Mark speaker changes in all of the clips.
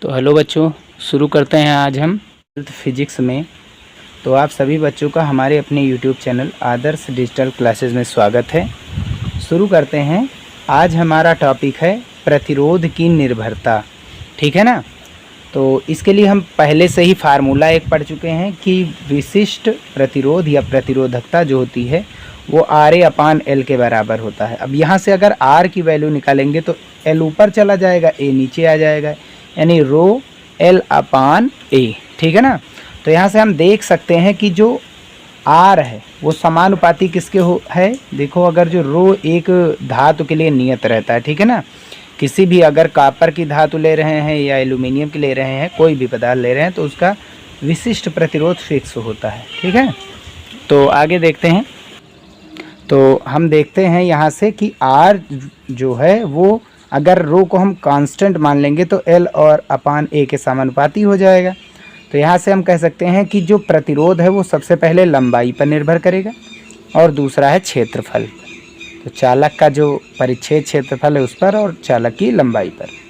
Speaker 1: तो हेलो बच्चों, शुरू करते हैं आज हम ट्वेल्थ फिजिक्स में। तो आप सभी बच्चों का हमारे अपने यूट्यूब चैनल आदर्श डिजिटल क्लासेस में स्वागत है। शुरू करते हैं। आज हमारा टॉपिक है प्रतिरोध की निर्भरता। ठीक है ना। तो इसके लिए हम पहले से ही फार्मूला एक पढ़ चुके हैं कि विशिष्ट प्रतिरोध या प्रतिरोधकता जो होती है वो RA/L के बराबर होता है। अब यहाँ से अगर R की वैल्यू निकालेंगे तो L ऊपर चला जाएगा, A नीचे आ जाएगा, यानी रो L/A। ठीक है ना। तो यहाँ से हम देख सकते हैं कि जो R है वो समानुपाती किसके है। देखो, अगर जो रो एक धातु के लिए नियत रहता है, ठीक है ना, किसी भी अगर कॉपर की धातु ले रहे हैं या एल्यूमिनियम की ले रहे हैं, कोई भी पदार्थ ले रहे हैं, तो उसका विशिष्ट प्रतिरोध फिक्स होता है। ठीक है। तो आगे देखते हैं। तो हम देखते हैं यहाँ से कि R जो है वो अगर रो को हम कांस्टेंट मान लेंगे तो L और A के समानुपाती हो जाएगा। तो यहाँ से हम कह सकते हैं कि जो प्रतिरोध है वो सबसे पहले लंबाई पर निर्भर करेगा और दूसरा है क्षेत्रफल। तो चालक का जो परिच्छेद क्षेत्रफल है उस पर और चालक की लंबाई पर।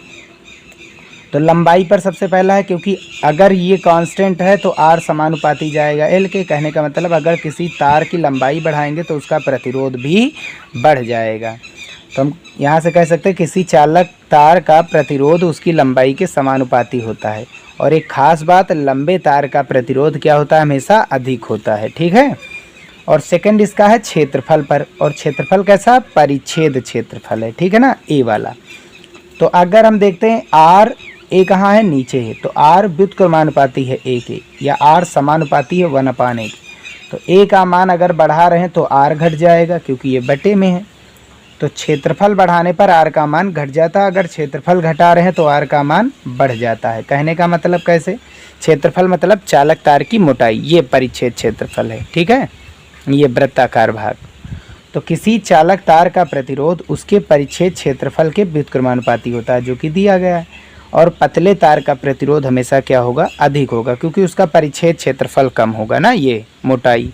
Speaker 1: तो लंबाई पर सबसे पहला है, क्योंकि अगर ये कांस्टेंट है तो R समानुपाती जाएगा L के। कहने का मतलब अगर किसी तार की लंबाई बढ़ाएंगे तो उसका प्रतिरोध भी बढ़ जाएगा। तो हम यहाँ से कह सकते हैं किसी चालक तार का प्रतिरोध उसकी लंबाई के समानुपाती होता है। और एक खास बात, लंबे तार का प्रतिरोध क्या होता है, हमेशा अधिक होता है। ठीक है। और सेकंड इसका है क्षेत्रफल पर, और क्षेत्रफल कैसा, परिच्छेद क्षेत्रफल है। ठीक है ना, A वाला। तो अगर हम देखते हैं R A कहाँ है, नीचे है, तो R व्युत्क्रमानुपाती है A के, या R समानुपाती है 1/A। तो A का मान अगर बढ़ा रहे हैं तो R घट जाएगा, क्योंकि ये बटे में है। तो क्षेत्रफल बढ़ाने पर R का मान घट जाता है, अगर क्षेत्रफल घटा रहे हैं तो R का मान बढ़ जाता है। कहने का मतलब कैसे, क्षेत्रफल मतलब चालक तार की मोटाई, ये परिच्छेद क्षेत्रफल है। ठीक है, ये वृत्ताकार भाग। तो किसी चालक तार का प्रतिरोध उसके परिच्छेद क्षेत्रफल के व्युत्क्रमानुपाती होता है, जो कि दिया गया है। और पतले तार का प्रतिरोध हमेशा क्या होगा, अधिक होगा, क्योंकि उसका परिच्छेद क्षेत्रफल कम होगा ना, ये मोटाई।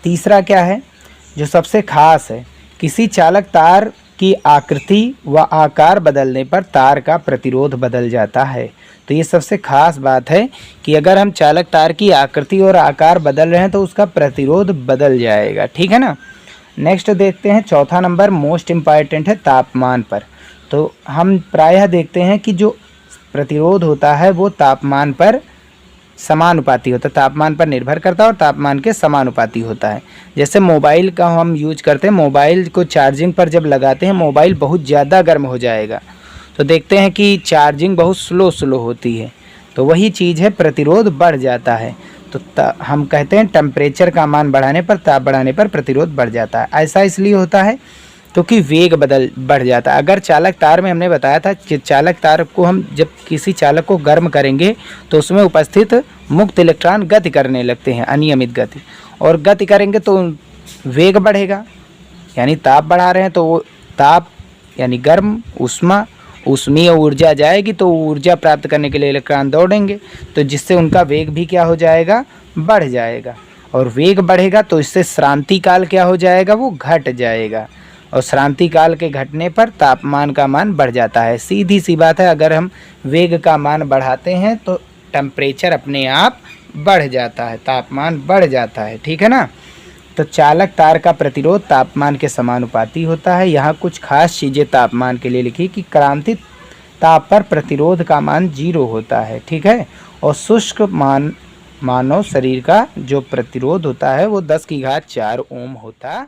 Speaker 1: तीसरा क्या है, जो सबसे खास है, किसी चालक तार की आकृति व आकार बदलने पर तार का प्रतिरोध बदल जाता है। तो ये सबसे खास बात है कि अगर हम चालक तार की आकृति और आकार बदल रहे हैं तो उसका प्रतिरोध बदल जाएगा। ठीक है ना। नेक्स्ट देखते हैं, चौथा नंबर मोस्ट इम्पॉर्टेंट है तापमान पर। तो हम प्रायः देखते हैं कि जो प्रतिरोध होता है वो तापमान पर समानुपाती होता है, तापमान पर निर्भर करता है और तापमान के समानुपाती होता है। जैसे मोबाइल का हम यूज करते हैं, मोबाइल को चार्जिंग पर जब लगाते हैं मोबाइल बहुत ज़्यादा गर्म हो जाएगा, तो देखते हैं कि चार्जिंग बहुत स्लो होती है। तो वही चीज़ है, प्रतिरोध बढ़ जाता है। तो हम कहते हैं टेम्परेचर का मान बढ़ाने पर, ताप बढ़ाने पर प्रतिरोध बढ़ जाता है। ऐसा इसलिए होता है क्योंकि वेग बढ़ जाता है। अगर चालक तार में हमने बताया था कि चालक तार को हम जब किसी चालक को गर्म करेंगे तो उसमें उपस्थित मुक्त इलेक्ट्रॉन गति करने लगते हैं, अनियमित गति, और गति करेंगे तो वेग बढ़ेगा, यानी ताप बढ़ा रहे हैं। तो वो ताप यानी गर्म ऊष्मीय ऊर्जा जाएगी, तो ऊर्जा प्राप्त करने के लिए इलेक्ट्रॉन दौड़ेंगे, तो जिससे उनका वेग भी क्या हो जाएगा, बढ़ जाएगा। और वेग बढ़ेगा तो इससे श्रांति काल क्या हो जाएगा, वो घट जाएगा, और श्रांति काल के घटने पर तापमान का मान बढ़ जाता है। सीधी सी बात है, अगर हम वेग का मान बढ़ाते हैं तो टेम्परेचर अपने आप बढ़ जाता है, तापमान बढ़ जाता है। ठीक है ना। तो चालक तार का प्रतिरोध तापमान के समानुपाती होता है। यहाँ कुछ खास चीज़ें तापमान के लिए लिखी कि क्रांति ताप पर प्रतिरोध का मान 0 होता है। ठीक है। और शुष्क मानव शरीर का जो प्रतिरोध होता है वो 10⁴ ओम होता है।